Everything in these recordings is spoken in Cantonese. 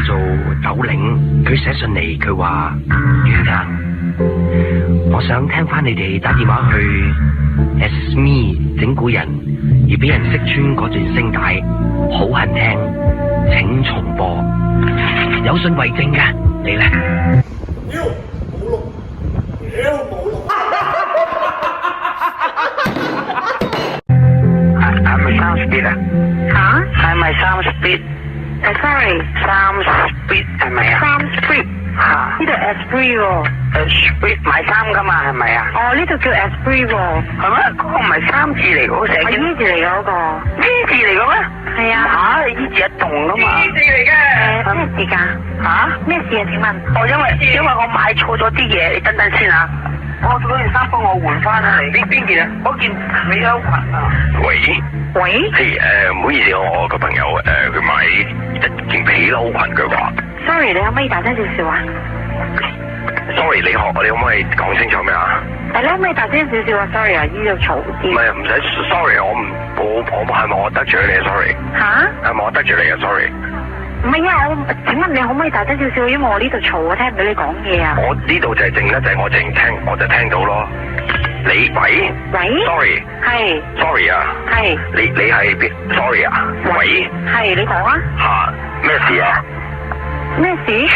做斗領，佢寫信嚟，佢話遠達，我想聽翻你哋打電話去 As Me 整蠱人而俾人識穿嗰段聲帶，好恨聽，請重播。有信為證㗎，你咧？冇錄，冇錄。係咪3 speed 啊？吓？係咪3 speed？sorry， 3 speed 係咪啊？3 speed 吓？呢度 Esprit 喎。Esprit 買衫噶嘛係咪啊？哦，呢度叫 Esprit 喎。係咩？嗰個唔係3字嚟嘅，成係 E 字嚟嘅嗰個。E 字嚟嘅咩？係啊。吓，E 字一棟噶嘛。E 字嚟嘅。咩事噶？吓？咩事啊？請問？哦，因為我買錯咗啲嘢，你等等先啊。我嗰件衫幫我換翻啊！邊件啊？嗰件美優裙啊！喂，係唔好意思，我個朋友佢買一件皮褸裙，佢話 ，sorry， 你可唔可以大聲少少啊 ？sorry， 你可唔可以講清楚咩啊？你可唔可以大聲少少啊 ？sorry 啊，呢度嘈啲。唔係唔使 sorry， 我係咪我得罪你啊 ？sorry。吓？係咪我得罪你啊 ？sorry。唔係啊，請問你可唔可以大聲少少？因為我呢度嘈，我聽唔到你講嘢啊。我呢度就係靜得滯，我靜聽，我就聽到咯。你喂 ，sorry， 係 ，sorry 啊，係，你係邊 ？sorry 啊，喂，係，你講啊。吓，咩事啊？咩事？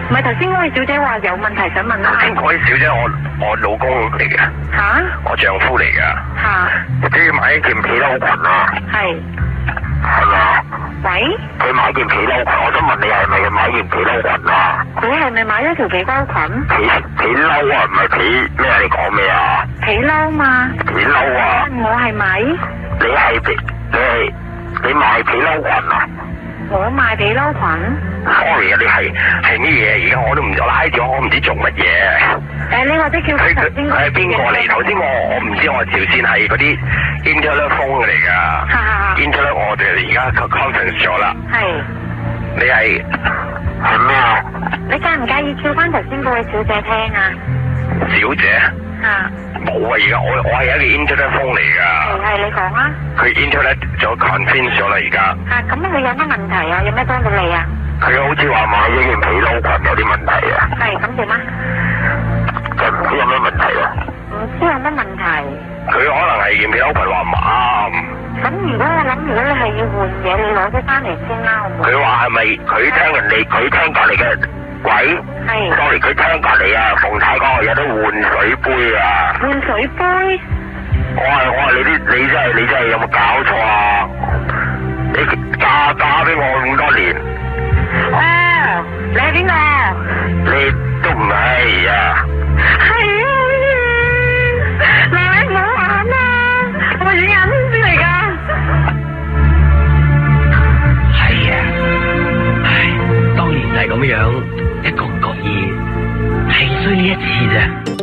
唔係頭先嗰位小姐話有問題想問啊。頭先嗰位小姐我老公嚟嘅。吓？我丈夫嚟噶。吓？即係買一件皮褸裙啊。係。係啊。喂？佢買件皮褸裙，我想問你係咪買件皮褸裙啊？佢係咪買咗條皮褸裙？皮褸啊，唔係皮咩啊？你講咩啊？皮褸嘛。皮褸啊？我係咪？你買皮褸裙啊？我買皮褸裙。sorry 啊，你係咩嘢？而家我都唔知，我拉住我唔知做乜嘢。你或者叫佢係邊個嚟？頭先我唔知，我條線係嗰啲 internet phone 嚟噶。internet 我哋而家 conference 咗啦。係。你係咩啊？你介唔介意叫翻頭先嗰位小姐聽啊？小姐？冇啊！而家我係一個 internet phone 嚟噶。係你講啊。佢 internet 咗 conference 咗啦，而家。咁佢有咩問題啊？有咩幫到你啊？佢好似話買咗件皮褸裙有啲問題啊。係咁點啊？就唔知有咩問題啊？唔知有咩問題？佢可能係件皮褸裙話唔啱。咁如果你係要換嘢，你攞啲翻嚟先啦。佢話係咪佢聽隔籬嘅鬼？係。sorry， 佢聽隔籬啊，馮太講有得換水杯啊。換水杯？我話你真係有冇搞錯啊？你嫁俾我咁多年。哦，你係邊個？你都唔係啊。係啊，你唔好玩啊！我係眼先嚟噶。係啊，唉，當年就係咁樣，一個唔覺意，係衰呢一次咋。